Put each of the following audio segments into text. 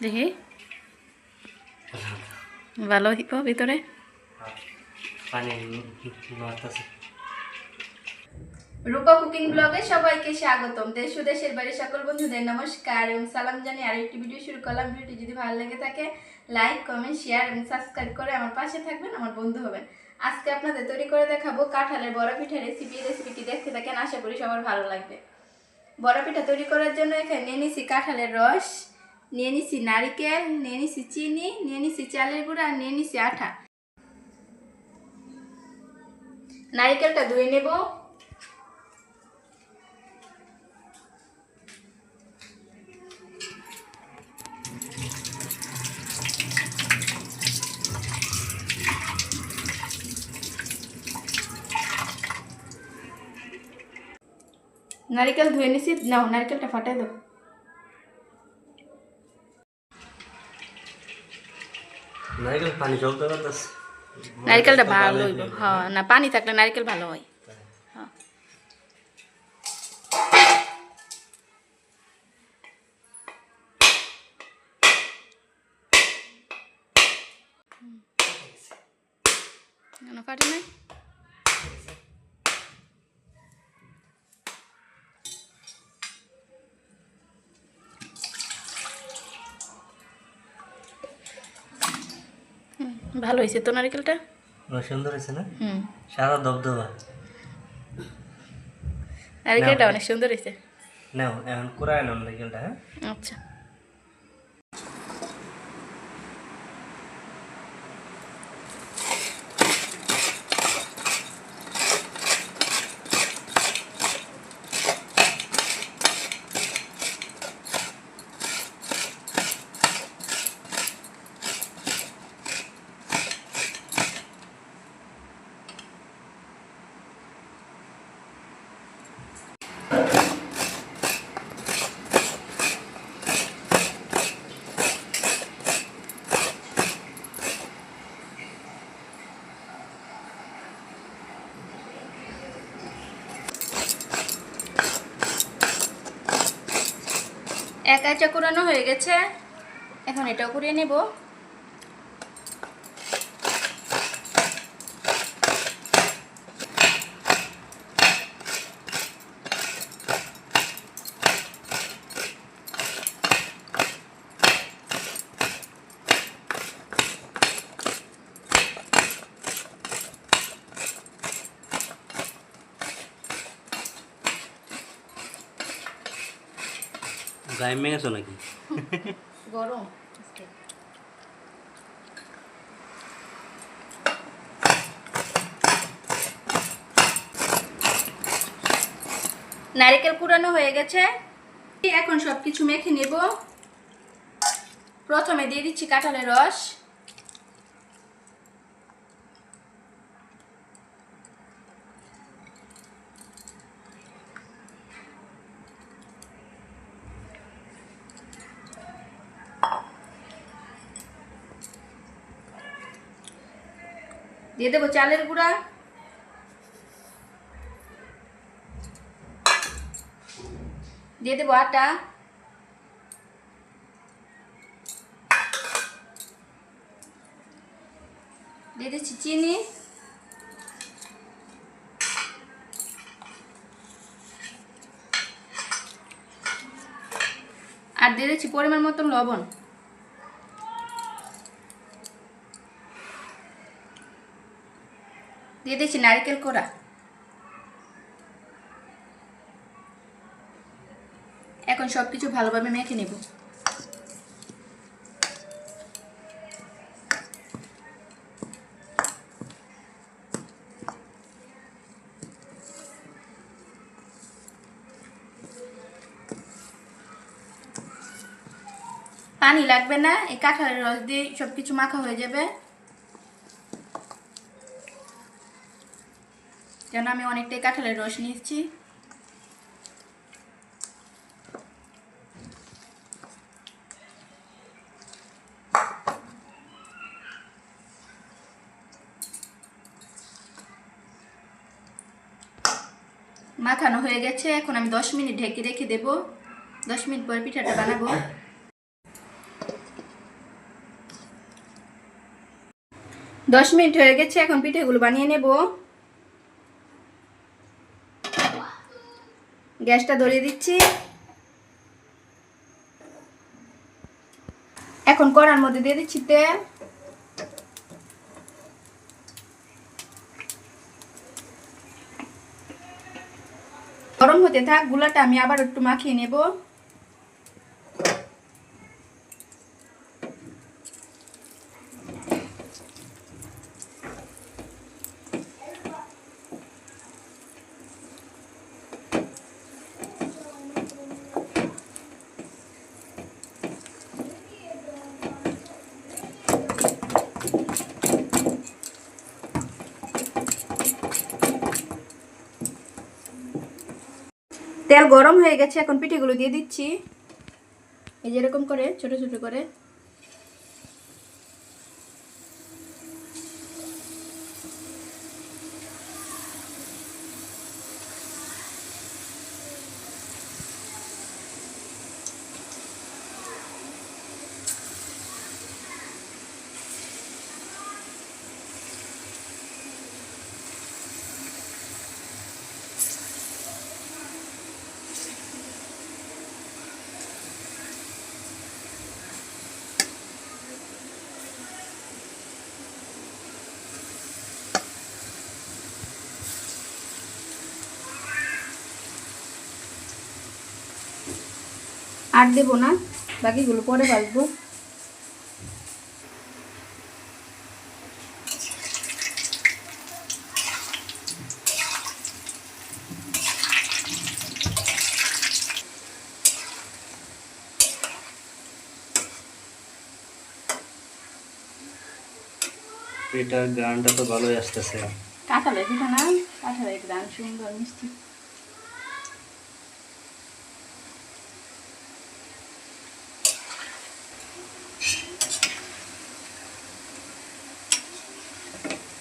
দেখি ভালো হইব ভিতরে রূপা কুকিং ব্লগে সবাইকে স্বাগতম। দেশ ও দেশের বাইরে সকল বন্ধুদের নমস্কার এবং সালাম জানিয়ে আরেকটি ভিডিও শুরু করলাম। ভিডিওটি যদি ভালো লেগে থাকে লাইক কমেন্ট শেয়ার এবং সাবস্ক্রাইব করে আমার পাশে থাকবেন, আমার বন্ধু হবেন। আজকে আপনাদের তৈরি করে দেখাবো কাঁঠালের বড়া পিঠা রেসিপি। রেসিপিটি দেখতে থাকেন, আশা করি সবার ভালো লাগবে। বড়া পিঠা তৈরি করার জন্য এখানে নিয়ে নিছি কাঁঠালের রস, নিয়ে নিছি নারিকেল, নিয়ে নিছি চিনি, নিয়ে নিছি চালের গুঁড়া আর নিয়ে নিছি আটা। নারিকেলটা ধুয়ে নেব। নারিকেল ধুয়ে নিছি, নাও নারিকেলটা ফাটাই দাও। নারিকেল পানি জলতে পারতেছে, নারিকেলটা ভালো হইব। হ্যাঁ, না পানি থাকলে নারিকেল ভালো হয়। হ্যাঁ, ফাটে নাই। ভালো হয়েছে তো নারিকেলটা, সুন্দর হয়েছে না? সাদা দবদবা নারিকেলটা অনেক সুন্দর হয়েছে। নাও এখন কুড়ায় নাও নারিকেলটা। হ্যাঁ আচ্ছা, এক আঁচা কুড়ানো হয়ে গেছে, এখন এটাও কুড়িয়ে নেব। গায়ে মেগেছো নাকি? গরম নারকেল কুড়ানো হয়ে গেছে, এখন সবকিছু মেখে নেব। প্রথমে দিয়ে দিচ্ছি কাঁঠালের রস, দিয়ে দেবো চালের গুঁড়া, দিয়ে দেবো আটা, দিয়ে দিচ্ছি চিনি, আর দিয়ে দিচ্ছি পরিমাণ মতন লবণ। দিয়ে দিচ্ছি নারকেল কোড়া। এখন সবকিছু ভালোভাবে মেখে নেব। পানি লাগবে না, এই কাঁঠালের রস দিয়ে সবকিছু মাখা হয়ে যাবে। যেন আমি অনেকটাই কাঁঠালের রস নিয়েছি। মাখানো হয়ে গেছে, এখন আমি 10 মিনিট ঢেকে রেখে দেব। 10 মিনিট পর পিঠাটা বানাবো। 10 মিনিট হয়ে গেছে, এখন পিঠেগুলো বানিয়ে নেব। গ্যাসটা ধরিয়ে দিচ্ছি। এখন কড়ার মধ্যে দিয়ে দিচ্ছি তেল। গরম হতে থাক, গুলাটা আমি আবার একটু মাখিয়ে নেব। তেল গরম হয়ে গেছে, এখন পিঠেগুলো দিয়ে দিচ্ছি। এই যে এরকম করে ছোট ছোট করে। আর দেবো না, বাকিগুলো পরে ভাজবো। এটার গানটা তো ভালোই আসতেছে। কাঁঠালের পিঠা না, কাঁঠালের গ্রান সুন্দর মিষ্টি।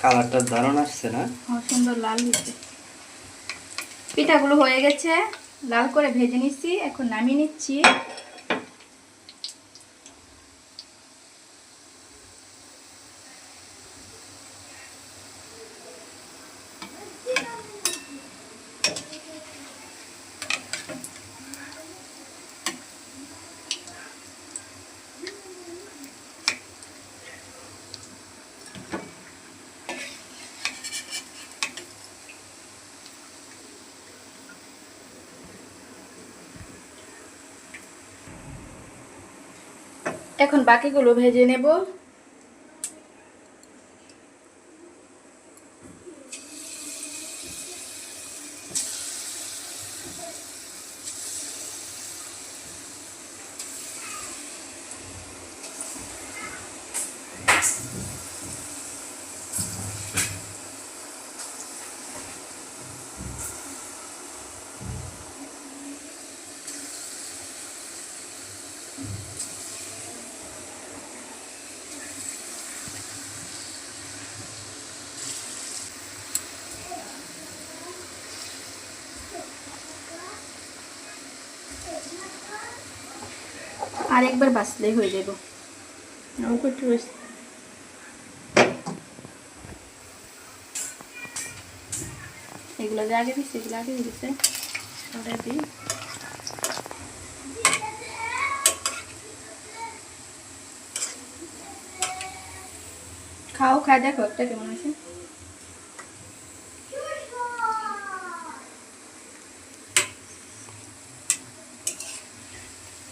কালারটা দারুণ আসছে না? সুন্দর লাল হয়েছে। পিঠাগুলো হয়ে গেছে, লাল করে ভেজে নিচ্ছি, এখন নামিয়ে নিচ্ছি। এখন বাকিগুলো ভেজে নেব। আর একবার বাছলেই হয়ে যাব। এগুলো যে আগে দিচ্ছে, এগুলো আগে দিচ্ছে, ওটা দিই। খাও, খাই দেখো একটা কেমন আছে।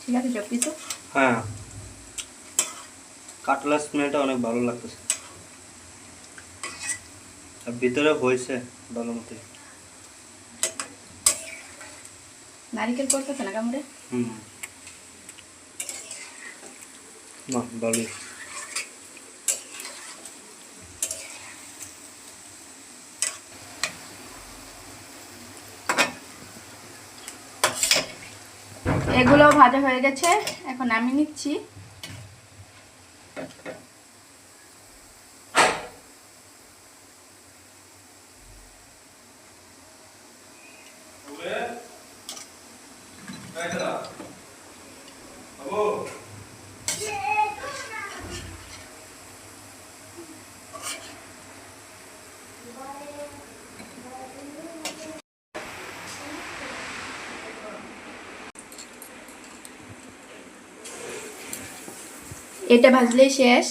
ঠিক আছে সব কিছু। হ্যাঁ, কাটলার স্মেলটা অনেক ভালো লাগতেছে, আর ভিতরে হয়েছে ভালো মতো। নারিকেল করতেছে না কামড়ে? না, ভালোই। এগুলো ভাজা হয়ে গেছে, এখন নামিয়ে নিচ্ছি। এটা ভাজলেই শেষ।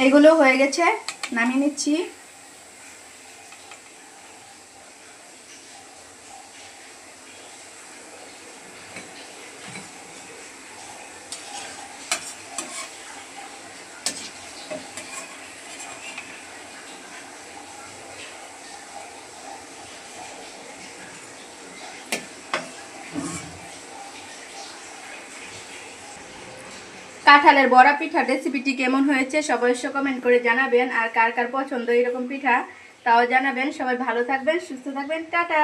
এগুলো হয়ে গেছে, নামিয়ে নিচ্ছি। কাঁঠালের বড়া পিঠার রেসিপিটি কেমন হয়েছে সবাই কমেন্ট করে জানাবেন, আর কার কার পছন্দ এরকম পিঠা তাও জানাবেন। সবাই ভালো থাকবেন, সুস্থ থাকবেন, টাটা।